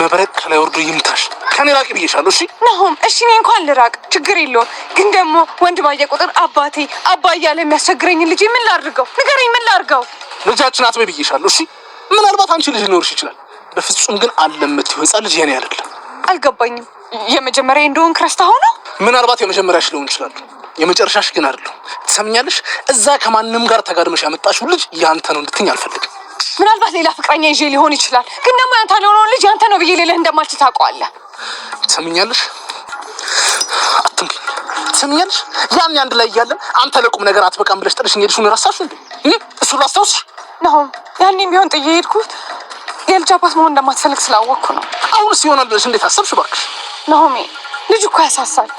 መብረቅ ከላይ ወርዶ ይምታሽ። ከኔ ራቂ ብዬሻለሁ። እሺ ናሆም፣ እሺ እኔ እንኳን ልራቅ ችግር የለውም። ግን ደግሞ ወንድ ባየ ቁጥር አባቴ አባ እያለ የሚያስቸግረኝ ልጅ ምን ላድርገው? ንገረኝ፣ ምን ላድርገው? ልጃችን አትበይ ብዬሻለሁ። እሺ ምናልባት አንቺ ልጅ ሊኖርሽ ይችላል። በፍጹም ግን አለምትይው ሕፃን ልጅ የኔ አይደለም። አልገባኝም። የመጀመሪያ እንደሆን ክረስታ ሆኖ ምናልባት የመጀመሪያሽ ሊሆን ይችላል። የመጨረሻሽ ግን አይደለም። ትሰምኛለሽ? እዛ ከማንም ጋር ተጋድመሽ ያመጣሽው ልጅ ያንተ ነው እንድትኝ አልፈልግም። ምናልባት ሌላ ፍቅረኛ ይዤ ሊሆን ይችላል። ግን ደግሞ ያንተ ያልሆነው ልጅ ያንተ ነው ብዬ ሌለህ እንደማልችል ታውቀዋለህ። ትሰምኛለሽ? አትንኪኝ። ትሰምኛለሽ? ያን አንድ ላይ እያለን አንተ ለቁም ነገር አትበቃም ብለሽ ጥለሽኝ ሄድሽውን ረሳሽው እንዴ? እሱ ላስታውስሽ ነው። ያኔም ቢሆን ጥዬ ሄድኩት የልጅ አባት መሆን እንደማትፈልግ ስላወቅኩ ነው። አሁንስ ይሆናል ብለሽ እንዴት አሰብሽ? እባክሽ ናሆሜ፣ ልጅ እኮ ያሳሳል።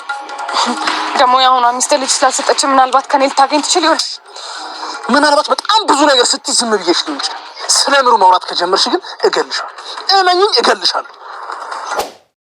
ደግሞ የአሁኗ ሚስት ልጅ ስላልሰጠች ምናልባት ከኔ ልታገኝ ትችል ይሆናል። ምናልባት በጣም ብዙ ነገር ስትይ ዝም ብዬሽ ሊሆን ይችላል። ስለ ምሩ ማውራት ከጀመርሽ ግን እገልሻለሁ። እመኚኝ፣ እገልሻለሁ።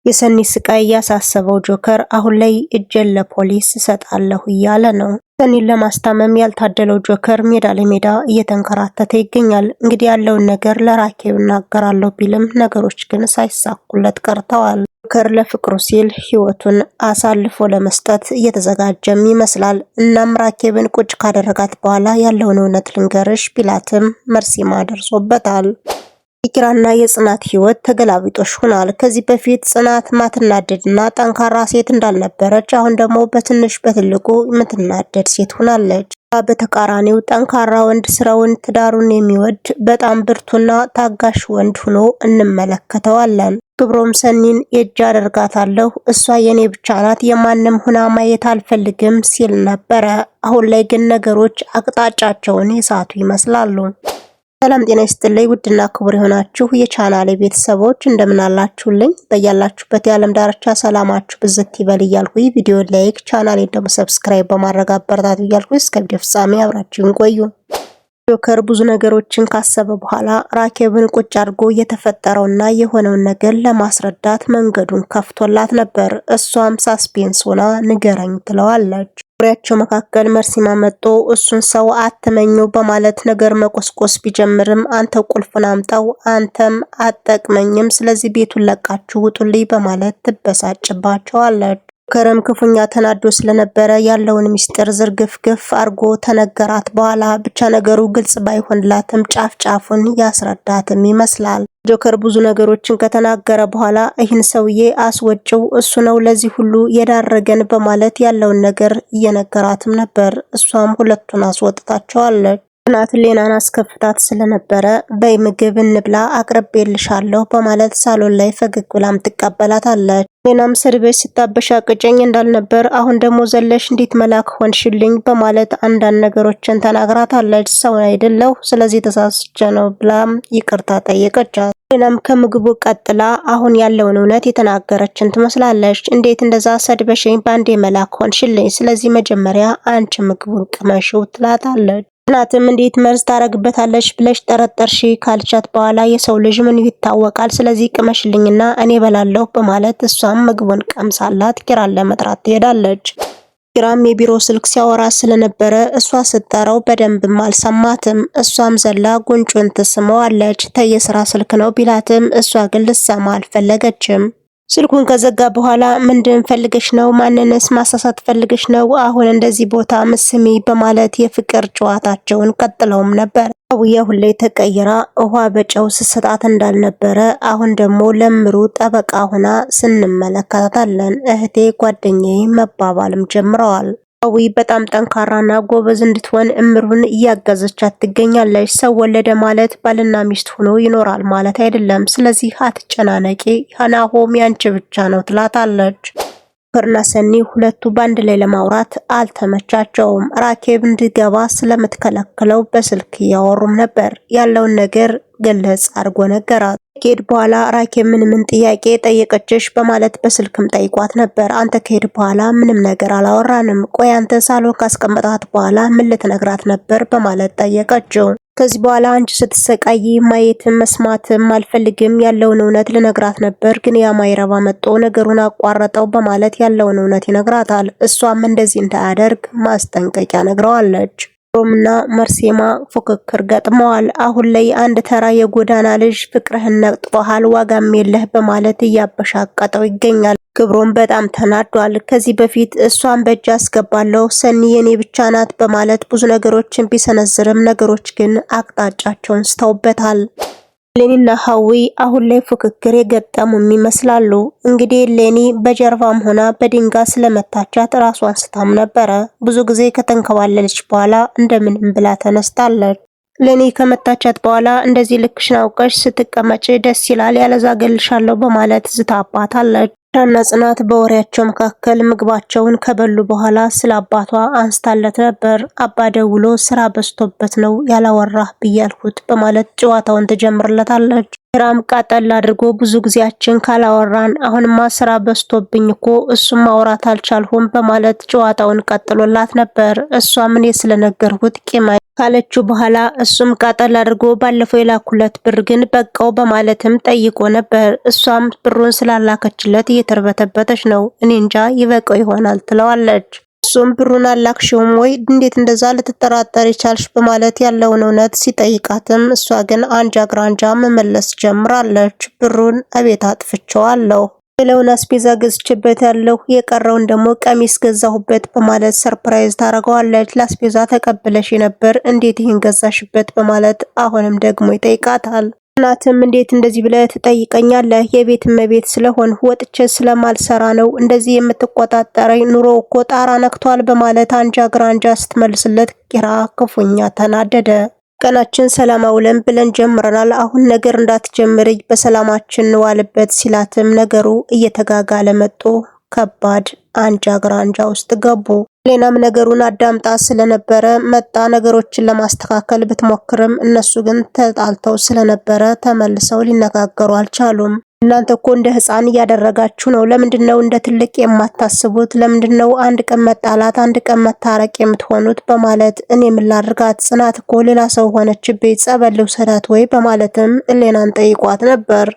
የሰኒ ስቃይ ያሳሰበው ጆከር አሁን ላይ እጄን ለፖሊስ እሰጣለሁ እያለ ነው። ሰኒን ለማስታመም ያልታደለው ጆከር ሜዳ ለሜዳ እየተንከራተተ ይገኛል። እንግዲህ ያለውን ነገር ለራኬብ እናገራለሁ ቢልም ነገሮች ግን ሳይሳኩለት ቀርተዋል። ጆከር ለፍቅሩ ሲል ህይወቱን አሳልፎ ለመስጠት እየተዘጋጀም ይመስላል። እናም ራኬብን ቁጭ ካደረጋት በኋላ ያለውን እውነት ልንገርሽ ቢላትም መርሲማ ደርሶበታል። የኪራና የጽናት ህይወት ተገላቢጦሽ ሆኗል። ከዚህ በፊት ጽናት ማትናደድና ጠንካራ ሴት እንዳልነበረች አሁን ደግሞ በትንሽ በትልቁ የምትናደድ ሴት ሆናለች። በተቃራኒው ጠንካራ ወንድ፣ ስራውን፣ ትዳሩን የሚወድ በጣም ብርቱና ታጋሽ ወንድ ሆኖ እንመለከተዋለን። ክብሮም ሰኒን የእጅ አደርጋታለሁ፣ እሷ የኔ ብቻ ናት፣ የማንም ሁና ማየት አልፈልግም ሲል ነበረ። አሁን ላይ ግን ነገሮች አቅጣጫቸውን የሳቱ ይመስላሉ። ሰላም ጤና ይስጥልኝ ውድና ክቡር የሆናችሁ የቻናሌ ቤተሰቦች እንደምን አላችሁልኝ? በያላችሁበት የዓለም ዳርቻ ሰላማችሁ ብዝት ይበል እያልኩኝ ቪዲዮ ላይክ፣ ቻናሌን ደግሞ ሰብስክራይብ በማድረግ አበረታቱ እያልኩኝ እስከ ቪዲዮ ፍጻሜ አብራችሁን ቆዩ። ጆከር ብዙ ነገሮችን ካሰበ በኋላ ራኬብን ቁጭ አድርጎ የተፈጠረውና የሆነውን ነገር ለማስረዳት መንገዱን ከፍቶላት ነበር። እሷም ሳስፔንስ ሆና ንገረኝ ትለዋለች። ዙሪያቸው መካከል መርሲማ መጥቶ እሱን ሰው አትመኙ በማለት ነገር መቆስቆስ ቢጀምርም አንተ ቁልፉን አምጣው፣ አንተም አጠቅመኝም፣ ስለዚህ ቤቱን ለቃችሁ ውጡልኝ በማለት ትበሳጭባቸዋለች። ጆከርም ክፉኛ ተናዶ ስለነበረ ያለውን ሚስጥር ዝርግፍግፍ አርጎ ተነገራት። በኋላ ብቻ ነገሩ ግልጽ ባይሆንላትም ጫፍ ጫፉን ያስረዳትም ይመስላል። ጆከር ብዙ ነገሮችን ከተናገረ በኋላ ይህን ሰውዬ አስወጪው፣ እሱ ነው ለዚህ ሁሉ የዳረገን በማለት ያለውን ነገር እየነገራትም ነበር። እሷም ሁለቱን አስወጥታቸዋለች። ጽናት ሌናን አስከፍታት ስለነበረ በይ ምግብ እንብላ አቅርቤልሻለሁ በማለት ሳሎን ላይ ፈገግ ብላም ትቀበላታለች። ሌናም ሰድበሽ ስታበሻቅጨኝ እንዳልነበር አሁን ደግሞ ዘለሽ እንዴት መላክ ሆንሽልኝ በማለት አንዳንድ ነገሮችን ተናግራታለች። ሰው አይደለሁ ስለዚህ ተሳስቼ ነው ብላም ይቅርታ ጠየቀቻት። ሌናም ከምግቡ ቀጥላ አሁን ያለውን እውነት የተናገረችን ትመስላለች። እንዴት እንደዛ ሰድበሽኝ ባንዴ መላክ ሆንሽልኝ? ስለዚህ መጀመሪያ አንቺ ምግቡን ቅመሽው ትላታለች። ጽናትም እንዴት መርዝ ታረግበታለች ብለሽ ጠረጠርሽ ካልቻት በኋላ የሰው ልጅ ምን ይታወቃል፣ ስለዚህ ቅመሽልኝና እኔ በላለሁ በማለት እሷም ምግቡን ቀምሳላት ኪራን ለመጥራት ትሄዳለች። ኪራም የቢሮ ስልክ ሲያወራ ስለነበረ እሷ ስትጠራው በደንብም አልሰማትም። እሷም ዘላ ጉንጩን ትስመዋለች። ተየስራ ስልክ ነው ቢላትም እሷ ግን ልትሰማ አልፈለገችም። ስልኩን ከዘጋ በኋላ ምንድን ፈልገሽ ነው? ማንንስ ማሳሳት ፈልገሽ ነው? አሁን እንደዚህ ቦታ ምስሚ በማለት የፍቅር ጨዋታቸውን ቀጥለውም ነበር። አውያ ሁሌ ተቀይራ ውሃ በጨው ስሰጣት እንዳልነበረ አሁን ደግሞ ለምሩ ጠበቃ ሆና ስንመለከታለን። እህቴ ጓደኛዬ መባባልም ጀምረዋል። አዊ በጣም ጠንካራና ጎበዝ እንድትሆን እምሩን እያገዘቻት ትገኛለች። ሰው ወለደ ማለት ባልና ሚስት ሆኖ ይኖራል ማለት አይደለም። ስለዚህ አትጨናነቂ፣ ናሆም ያንቺ ብቻ ነው ትላታለች። ጆከርና ሰኒ ሁለቱ ባንድ ላይ ለማውራት አልተመቻቸውም። ራኬብ እንዲገባ ስለምትከለክለው በስልክ እያወሩም ነበር። ያለውን ነገር ገለጽ አድርጎ ነገራት። ከሄድ በኋላ ራኬብ ምን ጥያቄ ጠየቀችሽ በማለት በስልክም ጠይቋት ነበር። አንተ ከሄድ በኋላ ምንም ነገር አላወራንም፣ ቆይ አንተ ሳሎን ካስቀመጣት በኋላ ምን ልትነግራት ነበር በማለት ጠየቀችው። ከዚህ በኋላ አንቺ ስትሰቃይ ማየትም መስማትም አልፈልግም፣ ያለውን እውነት ልነግራት ነበር ግን ያ ማይረባ መጥቶ ነገሩን አቋረጠው በማለት ያለውን እውነት ይነግራታል። እሷም እንደዚህ እንዳያደርግ ማስጠንቀቂያ ነግረዋለች። ሮምና መርሴማ ፉክክር ገጥመዋል። አሁን ላይ አንድ ተራ የጎዳና ልጅ ፍቅርህን ነጥቆሃል ዋጋም የለህ በማለት እያበሻቀጠው ይገኛል። ክብሮም በጣም ተናዷል። ከዚህ በፊት እሷን በእጅ አስገባለሁ ሰኒ የኔ ብቻ ናት በማለት ብዙ ነገሮችን ቢሰነዝርም ነገሮች ግን አቅጣጫቸውን ስተውበታል። ሌኒና ሀዊ አሁን ላይ ፉክክር የገጠሙም ይመስላሉ። እንግዲህ ሌኒ በጀርባም ሆና በድንጋይ ስለመታቻት ራሷን ስታም ነበረ። ብዙ ጊዜ ከተንከባለለች በኋላ እንደምንም ብላ ተነስታለች። ሌኒ ከመታቻት በኋላ እንደዚህ ልክሽን አውቀሽ ስትቀመጭ ደስ ይላል ያለዛ ገልሻለሁ በማለት ዝታባታለች። ዳና ጽናት በወሬያቸው መካከል ምግባቸውን ከበሉ በኋላ ስለ አባቷ አንስታለት ነበር። አባ ደውሎ ስራ በዝቶበት ነው ያላወራህ ብያልኩት በማለት ጨዋታውን ትጀምርለታለች። ኪራም ቃጠል አድርጎ ብዙ ጊዜያችን ካላወራን አሁንማ ስራ በዝቶብኝ እኮ እሱም ማውራት አልቻልሁም በማለት ጨዋታውን ቀጥሎላት ነበር። እሷም እኔ ስለነገርኩት ቂማ ካለችው በኋላ እሱም ቃጠል አድርጎ ባለፈው የላኩለት ብር ግን በቃው በማለትም ጠይቆ ነበር። እሷም ብሩን ስላላከችለት እየተርበተበተች ነው። እኔ እንጃ ይበቃው ይሆናል ትለዋለች። እሱም ብሩን አላክሽውም ወይ እንዴት እንደዛ ልትጠራጠር ይቻልሽ በማለት ያለውን እውነት ሲጠይቃትም እሷ ግን አንጃ ግራንጃ መመለስ ጀምራለች። ብሩን አቤት አጥፍቼዋለሁ ሌላውን አስቤዛ ገዝቼበት ያለው የቀረውን ደግሞ ቀሚስ ገዛሁበት በማለት ሰርፕራይዝ ታረጋዋለች። ለአስቤዛ ተቀብለሽ ነበር እንዴት ይህን ገዛሽበት በማለት አሁንም ደግሞ ይጠይቃታል። እናትም እንዴት እንደዚህ ብለህ ትጠይቀኛለህ? የቤት እመቤት ስለሆን ወጥቼ ስለማልሰራ ነው እንደዚህ የምትቆጣጠረኝ? ኑሮ እኮ ጣራ ነክቷል በማለት አንጃ ግራንጃ ስትመልስለት ኪራ ክፉኛ ተናደደ። ቀናችን ሰላም አውለን ብለን ጀምረናል አሁን ነገር እንዳትጀምርይ በሰላማችን እንዋልበት ሲላትም ነገሩ እየተጋጋለ መጥቶ ከባድ አንጃ ግራንጃ ውስጥ ገቡ። ሌናም ነገሩን አዳምጣ ስለነበረ መጣ ነገሮችን ለማስተካከል ብትሞክርም እነሱ ግን ተጣልተው ስለነበረ ተመልሰው ሊነጋገሩ አልቻሉም። እናንተ እኮ እንደ ህፃን እያደረጋችሁ ነው ለምንድነው እንደ ትልቅ የማታስቡት? ለምንድነው አንድ ቀን መጣላት አንድ ቀን መታረቅ የምትሆኑት? በማለት እኔ ምን ላድርጋት ጽናት እኮ ሌላ ሰው ሆነችብኝ ጸበል ልውሰዳት ወይ በማለትም ሌናን ጠይቋት ነበር።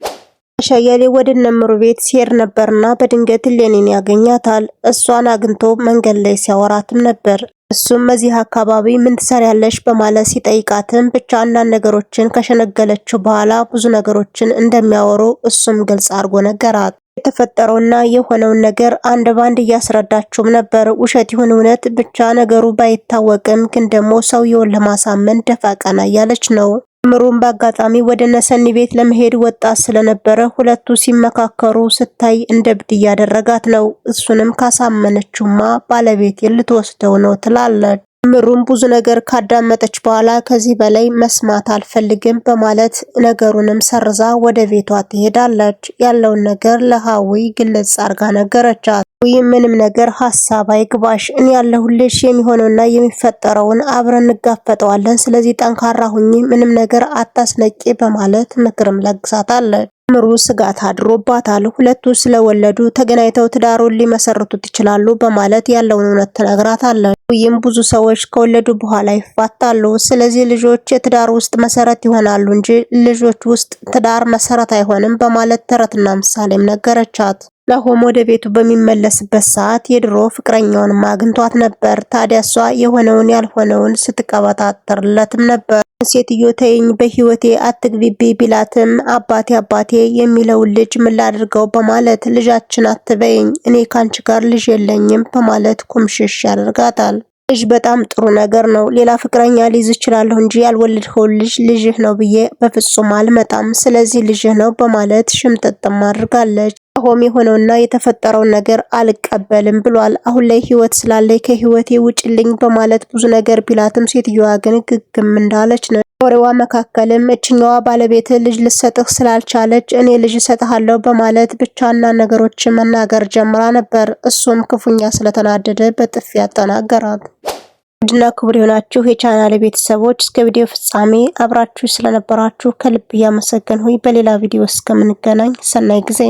ሻያሌ ወደ ነምሩ ቤት ሲሄድ ነበርና በድንገት ሌኒን ያገኛታል። እሷን አግኝቶ መንገድ ላይ ሲያወራትም ነበር። እሱም እዚህ አካባቢ ምን ትሰሪያለሽ በማለት ሲጠይቃትም ብቻ አንዳንድ ነገሮችን ከሸነገለችው በኋላ ብዙ ነገሮችን እንደሚያወሩ እሱም ግልጽ አድርጎ ነገራት። የተፈጠረውና የሆነውን ነገር አንድ ባንድ እያስረዳችውም ነበር። ውሸት ይሁን እውነት ብቻ ነገሩ ባይታወቅም ግን ደግሞ ሰውየውን ለማሳመን ደፋ ቀና እያለች ነው። ምሩም በአጋጣሚ ወደ ነሰኒ ቤት ለመሄድ ወጣ ስለነበረ ሁለቱ ሲመካከሩ ስታይ እንደብድ እያደረጋት ነው። እሱንም ካሳመነችውማ ባለቤት ልትወስደው ነው ትላለች። ምሩም ብዙ ነገር ካዳመጠች በኋላ ከዚህ በላይ መስማት አልፈልግም በማለት ነገሩንም ሰርዛ ወደ ቤቷ ትሄዳለች። ያለውን ነገር ለሃዊ ግልጽ አርጋ ነገረቻት። ምንም ነገር ሐሳብ አይግባሽ እኔ ያለሁልሽ የሚሆነውና የሚፈጠረውን አብረን እንጋፈጠዋለን ስለዚህ ጠንካራ ሁኚ ምንም ነገር አታስነቂ በማለት ምክርም ለግሳታለች። ምሩ ስጋት አድሮባታል። ሁለቱ ስለወለዱ ተገናኝተው ትዳሩን ሊመሰርቱት ይችላሉ በማለት ያለውን እውነት ትነግራታለች። ይህም ብዙ ሰዎች ከወለዱ በኋላ ይፋታሉ። ስለዚህ ልጆች የትዳር ውስጥ መሰረት ይሆናሉ እንጂ ልጆች ውስጥ ትዳር መሰረት አይሆንም በማለት ተረትና ምሳሌም ነገረቻት። ናሆም ወደ ቤቱ በሚመለስበት ሰዓት የድሮ ፍቅረኛውን አግኝቷት ነበር። ታዲያ እሷ የሆነውን ያልሆነውን ስትቀባጣጥርለትም ነበር። ሴትዮ ተይኝ በህይወቴ አትግቢቢ ቢላትም አባቴ አባቴ የሚለውን ልጅ ምን ላድርገው በማለት ልጃችን አትበይኝ እኔ ካንቺ ጋር ልጅ የለኝም በማለት ኩምሽሽ ያደርጋታል። ልጅ በጣም ጥሩ ነገር ነው። ሌላ ፍቅረኛ ሊይዝ ይችላል እንጂ ያልወለድከው ልጅህ ነው ብዬ በፍጹም አልመጣም። ስለዚህ ልጅህ ነው በማለት ሽምጥጥም አድርጋለች። ናሆም የሆነውና የተፈጠረውን ነገር አልቀበልም ብሏል። አሁን ላይ ህይወት ስላለኝ ከህይወቴ ውጭልኝ በማለት ብዙ ነገር ቢላትም ሴትዮዋ ግን ግግም እንዳለች ነው። ወሬዋ መካከልም እችኛዋ ባለቤት ልጅ ልሰጥህ ስላልቻለች እኔ ልጅ እሰጥሃለሁ በማለት ብቻና ነገሮች መናገር ጀምራ ነበር። እሱም ክፉኛ ስለተናደደ በጥፊ ያጠናገራት። ውድና ክቡር የሆናችሁ የቻናሌ ቤተሰቦች እስከ ቪዲዮ ፍጻሜ አብራችሁ ስለነበራችሁ ከልብ እያመሰገንሁ በሌላ ቪዲዮ እስከምንገናኝ ሰናይ ጊዜ